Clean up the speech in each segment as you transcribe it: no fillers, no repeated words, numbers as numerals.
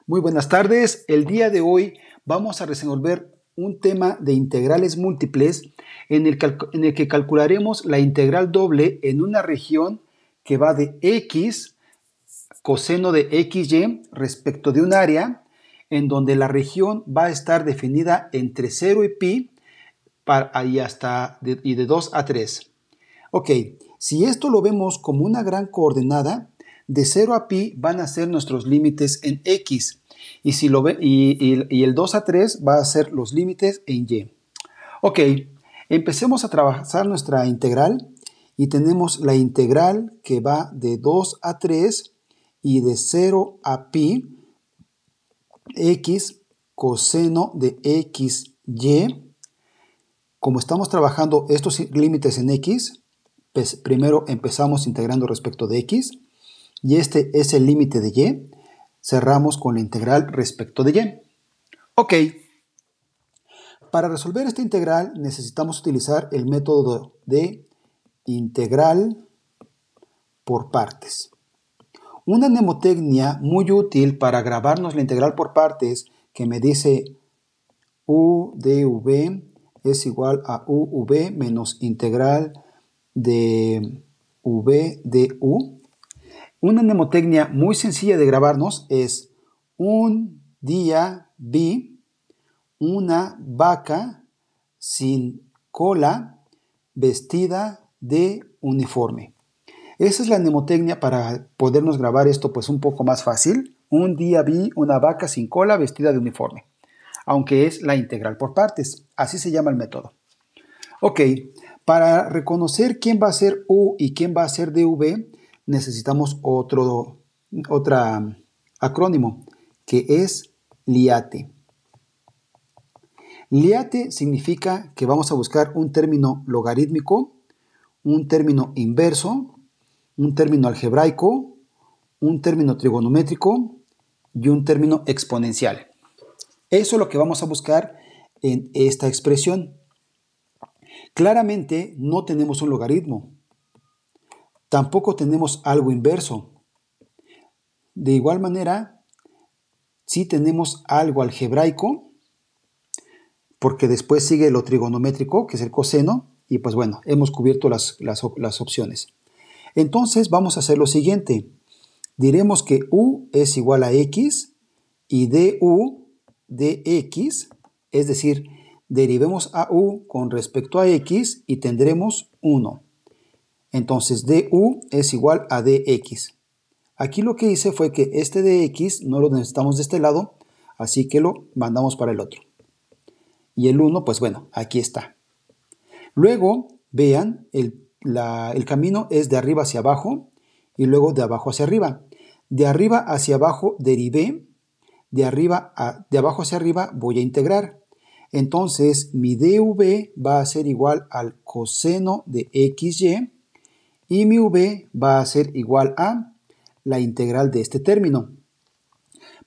Muy buenas tardes. El día de hoy vamos a resolver un tema de integrales múltiples en el que calcularemos la integral doble en una región que va de x, coseno de xy, respecto de un área en donde la región va a estar definida entre 0 y pi y de 2 a 3. Ok, si esto lo vemos como una gran coordenada, de 0 a pi van a ser nuestros límites en x. Y, y el 2 a 3 va a ser los límites en y. Ok, empecemos a trabajar nuestra integral y tenemos la integral que va de 2 a 3 y de 0 a pi x coseno de xy. Como estamos trabajando estos límites en x, pues primero empezamos integrando respecto de x y este es el límite de y. Cerramos con la integral respecto de y. Ok, para resolver esta integral necesitamos utilizar el método de integral por partes. Una mnemotecnia muy útil para grabarnos la integral por partes que me dice u de v es igual a uv menos integral de v de u. Una mnemotecnia muy sencilla de grabarnos es: un día vi una vaca sin cola vestida de uniforme. Esa es la mnemotecnia para podernos grabar esto pues un poco más fácil. Un día vi una vaca sin cola vestida de uniforme, aunque es la integral por partes. Así se llama el método. Ok, para reconocer quién va a ser u y quién va a ser dv, necesitamos otro acrónimo, que es LIATE. LIATE significa que vamos a buscar un término logarítmico, un término inverso, un término algebraico, un término trigonométrico y un término exponencial. Eso es lo que vamos a buscar en esta expresión. Claramente no tenemos un logaritmo. Tampoco tenemos algo inverso. De igual manera, sí tenemos algo algebraico, porque después sigue lo trigonométrico, que es el coseno, y pues bueno, hemos cubierto las opciones. Entonces vamos a hacer lo siguiente. Diremos que u es igual a x y du de x, es decir, derivemos a u con respecto a x y tendremos 1. Entonces du es igual a dx. Aquí lo que hice fue que este dx no lo necesitamos de este lado, así que lo mandamos para el otro. Y el 1, pues bueno, aquí está. Luego, vean, el camino es de arriba hacia abajo y luego de abajo hacia arriba. De arriba hacia abajo derivé, de abajo hacia arriba voy a integrar. Entonces, mi dv va a ser igual al coseno de xy y mi v va a ser igual a la integral de este término.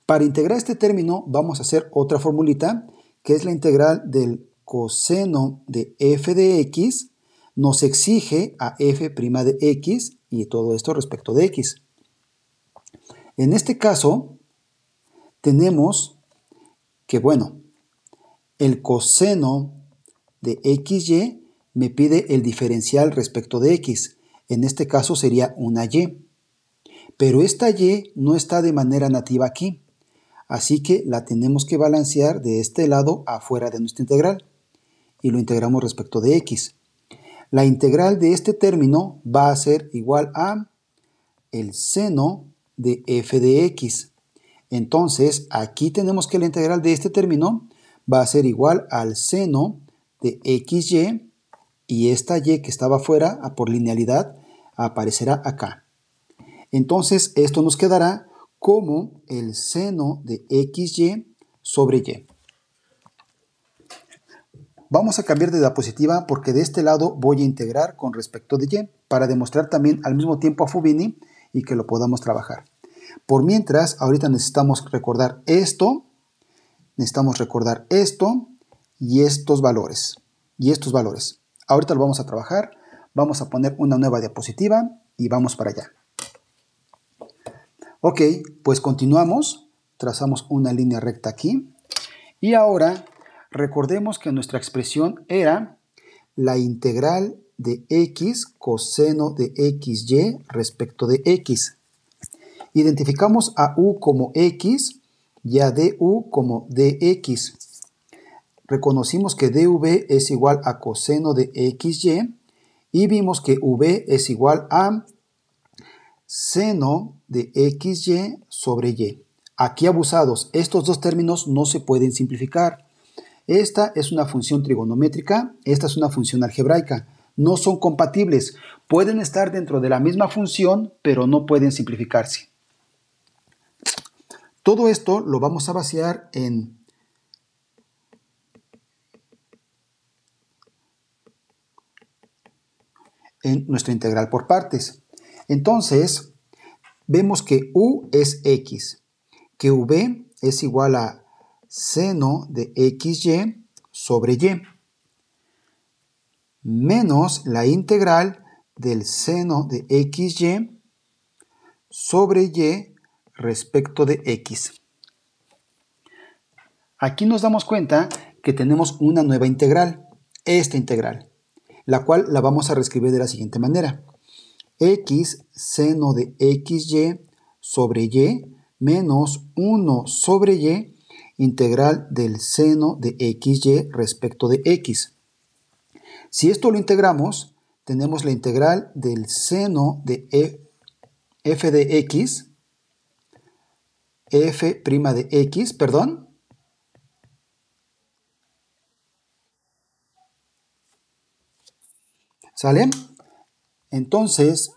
Para integrar este término vamos a hacer otra formulita, que es la integral del coseno de f de x, nos exige a f' de x y todo esto respecto de x. En este caso, tenemos que, bueno, el coseno de xy me pide el diferencial respecto de x. En este caso sería una y. Pero esta y no está de manera nativa aquí. Así que la tenemos que balancear de este lado afuera de nuestra integral. Y lo integramos respecto de x. La integral de este término va a ser igual a el seno de f de x. Entonces, aquí tenemos que la integral de este término va a ser igual al seno de xy y esta y que estaba afuera, por linealidad, aparecerá acá. Entonces, esto nos quedará como el seno de xy sobre y. Vamos a cambiar de diapositiva porque de este lado voy a integrar con respecto de y para demostrar también al mismo tiempo a Fubini y que lo podamos trabajar. Por mientras, ahorita necesitamos recordar esto y estos valores. Ahorita lo vamos a trabajar, vamos a poner una nueva diapositiva y vamos para allá. Ok, pues continuamos. trazamos una línea recta aquí. Y ahora recordemos que nuestra expresión era la integral de x coseno de xy respecto de x. Identificamos a u como x y a du como dx. Reconocimos que dv es igual a coseno de xy y vimos que v es igual a seno de xy sobre y. Aquí abusados, estos dos términos no se pueden simplificar. Esta es una función trigonométrica, esta es una función algebraica. No son compatibles. Pueden estar dentro de la misma función, pero no pueden simplificarse. Todo esto lo vamos a vaciar en nuestra integral por partes. Entonces, vemos que u es x, que v es igual a seno de xy sobre y, menos la integral del seno de xy sobre y respecto de x. Aquí nos damos cuenta que tenemos una nueva integral, esta integral, la cual la vamos a reescribir de la siguiente manera. X seno de xy sobre y menos 1 sobre y integral del seno de xy respecto de x. Si esto lo integramos, tenemos la integral del seno de f de x, f' de x, perdón, ¿sale? Entonces,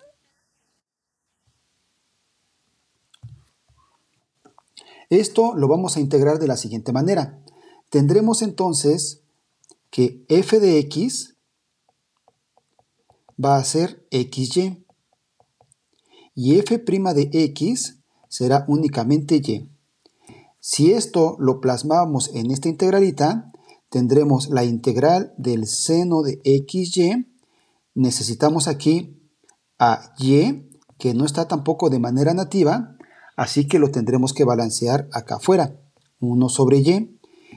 esto lo vamos a integrar de la siguiente manera. Tendremos entonces que f de x va a ser xy y f' de x será únicamente y. Si esto lo plasmamos en esta integralita, tendremos la integral del seno de xy. Necesitamos aquí a y, que no está tampoco de manera nativa, así que lo tendremos que balancear acá afuera, 1 sobre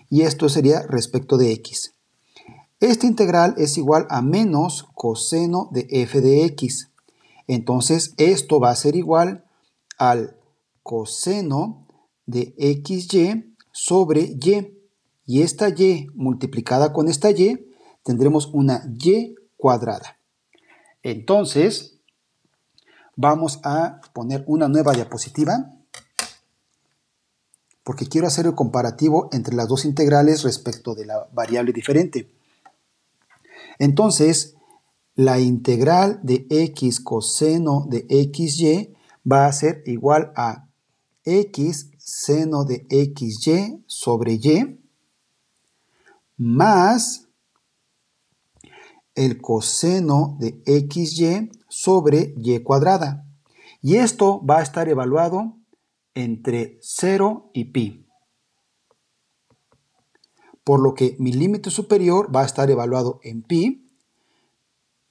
y esto sería respecto de x. Esta integral es igual a menos coseno de f de x. Entonces esto va a ser igual al coseno de xy sobre y. Y esta y multiplicada con esta y, tendremos una y cuadrada. Entonces, vamos a poner una nueva diapositiva porque quiero hacer el comparativo entre las dos integrales respecto de la variable diferente. Entonces, la integral de x coseno de xy va a ser igual a x seno de xy sobre y más el coseno de xy sobre y cuadrada. Y esto va a estar evaluado entre 0 y pi. Por lo que mi límite superior va a estar evaluado en pi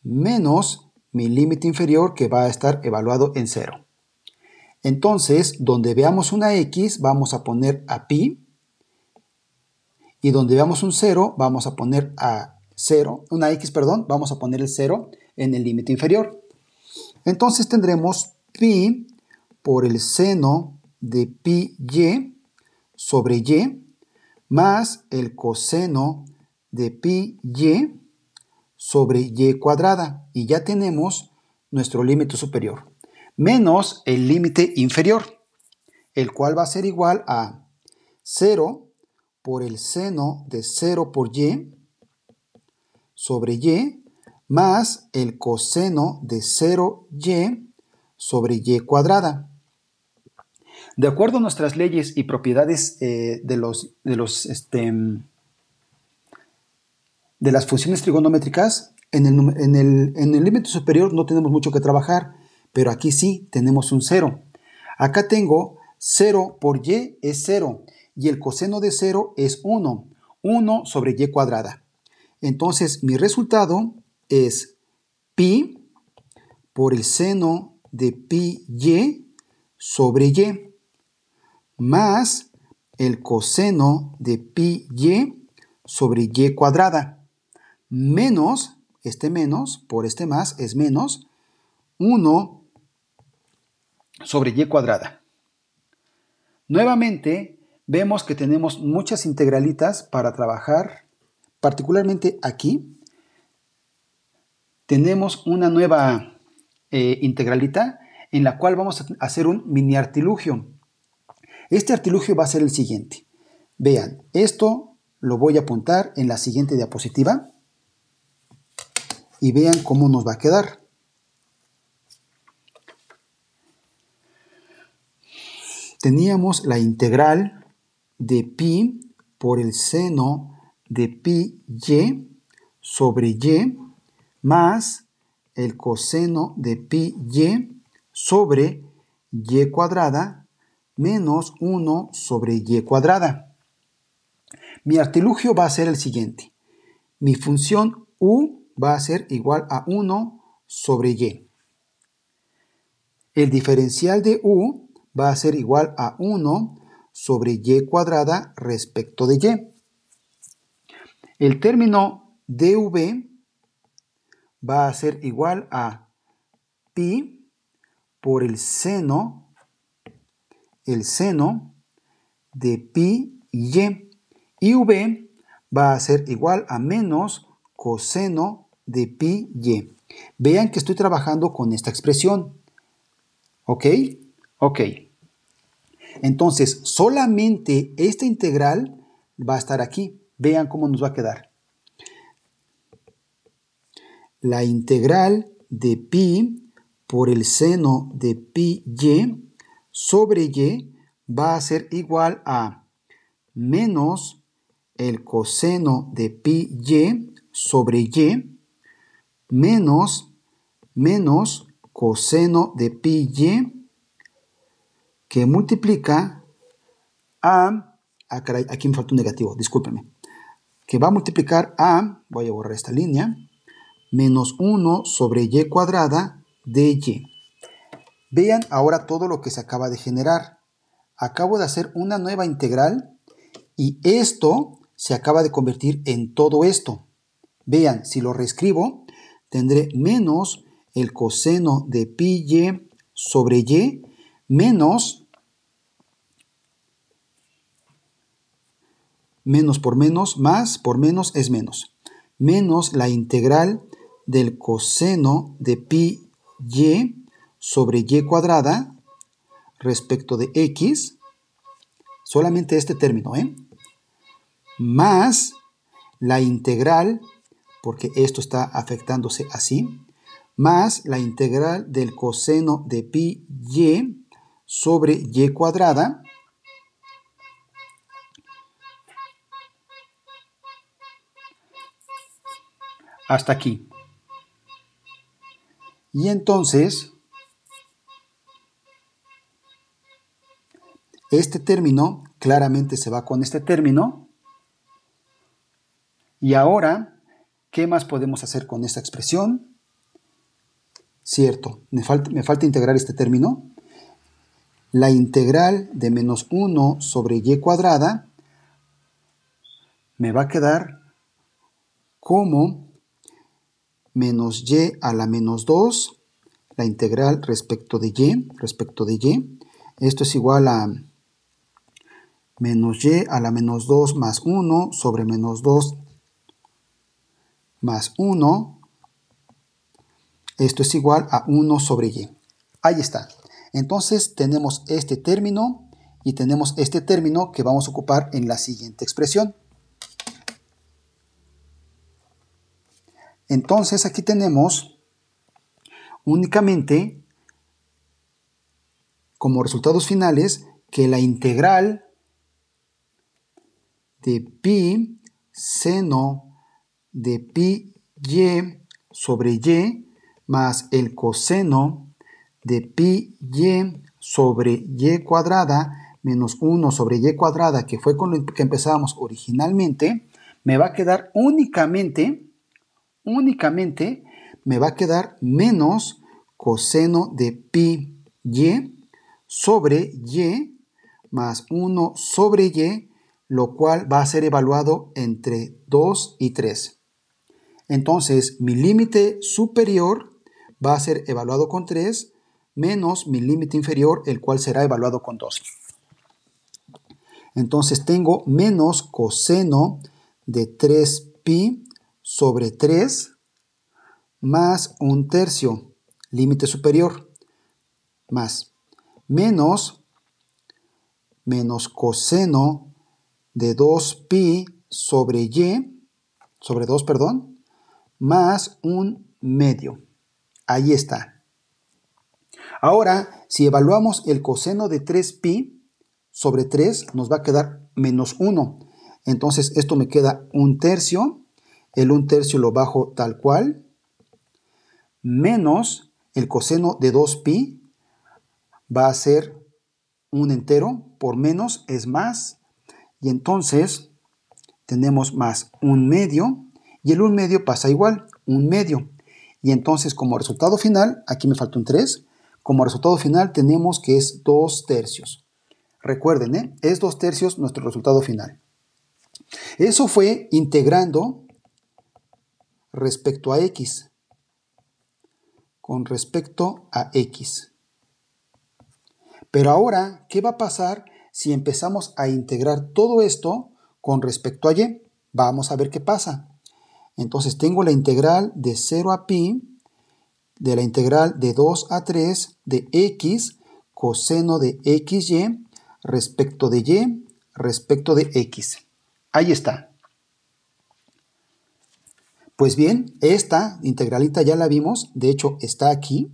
menos mi límite inferior que va a estar evaluado en 0. Entonces, donde veamos una x vamos a poner a pi y donde veamos un 0 vamos a poner a 0, una x, perdón, vamos a poner el 0 en el límite inferior. Entonces tendremos pi por el seno de pi y sobre y más el coseno de pi y sobre y cuadrada. Y ya tenemos nuestro límite superior. Menos el límite inferior, el cual va a ser igual a 0 por el seno de 0 por y sobre y más el coseno de 0y sobre y cuadrada. De acuerdo a nuestras leyes y propiedades de las funciones trigonométricas, en el límite superior no tenemos mucho que trabajar, pero aquí sí tenemos un 0. Acá tengo 0 por y es 0 y el coseno de 0 es 1, 1 sobre y cuadrada. Entonces mi resultado es pi por el seno de pi y sobre y más el coseno de pi y sobre y cuadrada, menos, este menos por este más es menos 1 sobre y cuadrada. Nuevamente, vemos que tenemos muchas integralitas para trabajar, particularmente aquí. Tenemos una nueva integralita en la cual vamos a hacer un mini artilugio. Este artilugio va a ser el siguiente. Vean, esto lo voy a apuntar en la siguiente diapositiva y vean cómo nos va a quedar. Teníamos la integral de pi por el seno de pi y sobre y más el coseno de pi y sobre y cuadrada menos 1 sobre y cuadrada. Mi artilugio va a ser el siguiente. Mi función u va a ser igual a 1 sobre y. El diferencial de u va a ser igual a 1 sobre y cuadrada respecto de y. El término dv va a ser igual a pi por el seno de pi y y. Y v va a ser igual a menos coseno de pi y. Vean que estoy trabajando con esta expresión. ¿Ok? Ok. Entonces, solamente esta integral va a estar aquí. Vean cómo nos va a quedar. La integral de pi por el seno de pi y sobre y va a ser igual a menos el coseno de pi y sobre y menos coseno de pi y que multiplica a... Ah, caray, aquí me falta un negativo, discúlpenme. Que va a multiplicar a, voy a borrar esta línea, menos 1 sobre y cuadrada de y. Vean ahora todo lo que se acaba de generar. Acabo de hacer una nueva integral y esto se acaba de convertir en todo esto. Vean, si lo reescribo, tendré menos el coseno de pi y sobre y menos por menos, más por menos es menos la integral del coseno de pi y sobre y cuadrada respecto de x, solamente este término, más la integral, porque esto está afectándose así, más la integral del coseno de pi y sobre y cuadrada hasta aquí. Y entonces, este término claramente se va con este término. Y ahora, ¿qué más podemos hacer con esta expresión? Cierto, me falta integrar este término. La integral de menos 1 sobre y cuadrada me va a quedar como menos y a la menos 2, la integral respecto de y. Esto es igual a menos y a la menos 2 más 1 sobre menos 2 más 1. Esto es igual a 1 sobre y. Ahí está. Entonces tenemos este término y tenemos este término que vamos a ocupar en la siguiente expresión. Entonces aquí tenemos únicamente como resultados finales que la integral de pi seno de pi y sobre y más el coseno de pi y sobre y cuadrada menos 1 sobre y cuadrada, que fue con lo que empezábamos originalmente, me va a quedar únicamente me va a quedar menos coseno de pi y sobre y más 1 sobre y, lo cual va a ser evaluado entre 2 y 3. Entonces, mi límite superior va a ser evaluado con 3, menos mi límite inferior, el cual será evaluado con 2. Entonces tengo menos coseno de 3pi sobre 3 más 1/3, límite superior, más menos coseno de 2pi sobre 2, perdón, más 1/2. Ahí está. Ahora, si evaluamos el coseno de 3pi sobre 3, nos va a quedar menos 1. Entonces, esto me queda 1/3. El 1/3 lo bajo tal cual. Menos el coseno de 2pi va a ser un entero. Por menos es más. Y entonces, tenemos más 1/2. Y el 1/2 pasa igual, 1/2. Y entonces, como resultado final, aquí me falta un 3. Como resultado final tenemos que es 2/3. Recuerden, es 2/3 nuestro resultado final. Eso fue integrando respecto a x. Con respecto a x. Pero ahora, ¿qué va a pasar si empezamos a integrar todo esto con respecto a y? Vamos a ver qué pasa. Entonces tengo la integral de 0 a pi, de la integral de 2 a 3 de x coseno de xy respecto de y respecto de x. Ahí está. Pues bien, esta integralita ya la vimos, de hecho está aquí.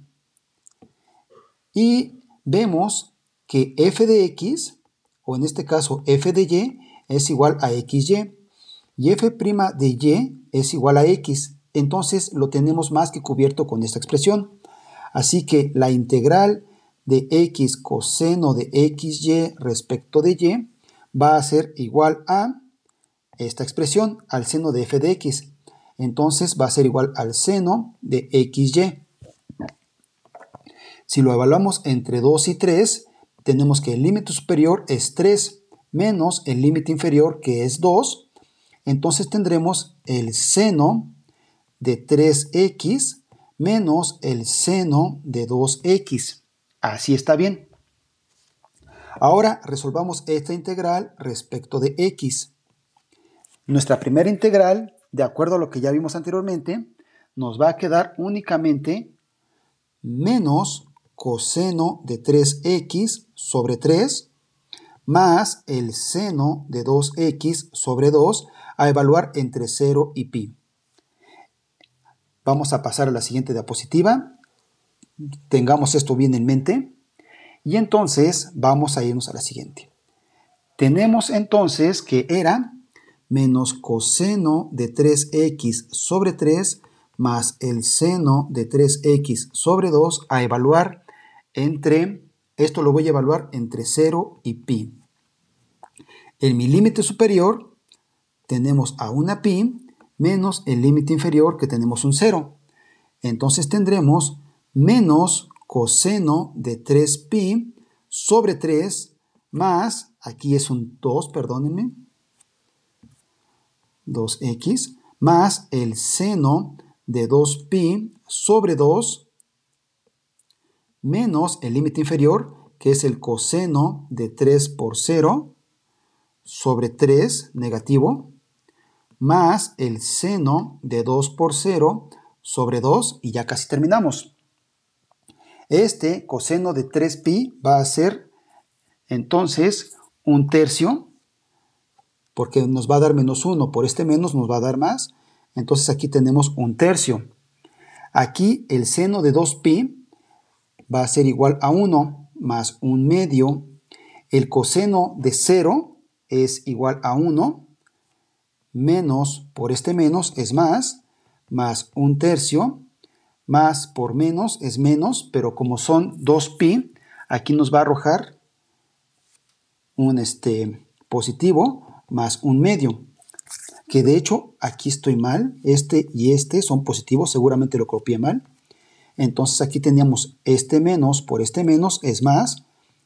Y vemos que f de x, o en este caso f de y, es igual a xy. Y f' de y es igual a x. Entonces lo tenemos más que cubierto con esta expresión. Así que la integral de x coseno de xy respecto de y va a ser igual a esta expresión, al seno de f de x. Entonces va a ser igual al seno de xy. Si lo evaluamos entre 2 y 3, tenemos que el límite superior es 3 menos el límite inferior, que es 2. Entonces tendremos el seno de 3x menos el seno de 2x. Así está bien. Ahora resolvamos esta integral respecto de x. Nuestra primera integral, de acuerdo a lo que ya vimos anteriormente, nos va a quedar únicamente menos coseno de 3x sobre 3 más el seno de 2x sobre 2 a evaluar entre 0 y pi. Vamos a pasar a la siguiente diapositiva. Tengamos esto bien en mente. Y entonces vamos a irnos a la siguiente. Tenemos entonces que era menos coseno de 3x sobre 3 más el seno de 3x sobre 2 a evaluar entre, esto lo voy a evaluar entre 0 y pi. En mi límite superior tenemos a una pi menos el límite inferior que tenemos un 0. Entonces tendremos menos coseno de 3pi sobre 3 más, aquí es un 2, perdónenme, 2x, más el seno de 2pi sobre 2 menos el límite inferior, que es el coseno de 3 por 0 sobre 3 negativo, más el seno de 2 por 0 sobre 2, y ya casi terminamos. Este coseno de 3pi va a ser entonces un tercio, porque nos va a dar menos 1, por este menos nos va a dar más, entonces aquí tenemos un tercio. Aquí el seno de 2pi va a ser igual a 1 más 1/2. El coseno de 0 es igual a 1, menos por este menos es más 1/3, más por menos es menos, pero como son 2pi, aquí nos va a arrojar un positivo más 1/2. Que de hecho aquí estoy mal, este y este son positivos, seguramente lo copié mal. Entonces aquí teníamos este menos por este menos es más,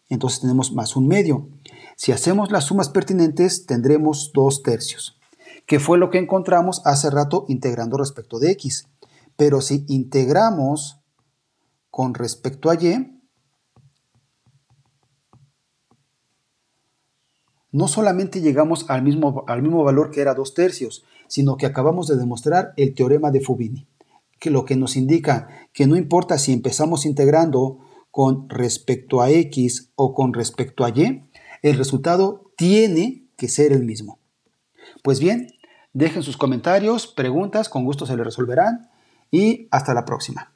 entonces tenemos más 1/2. Si hacemos las sumas pertinentes, tendremos 2/3, que fue lo que encontramos hace rato integrando respecto de x. Pero si integramos con respecto a y, no solamente llegamos al mismo valor que era 2/3, sino que acabamos de demostrar el teorema de Fubini, que lo que nos indica que no importa si empezamos integrando con respecto a x o con respecto a y, el resultado tiene que ser el mismo. Pues bien, dejen sus comentarios, preguntas, con gusto se les resolverán y hasta la próxima.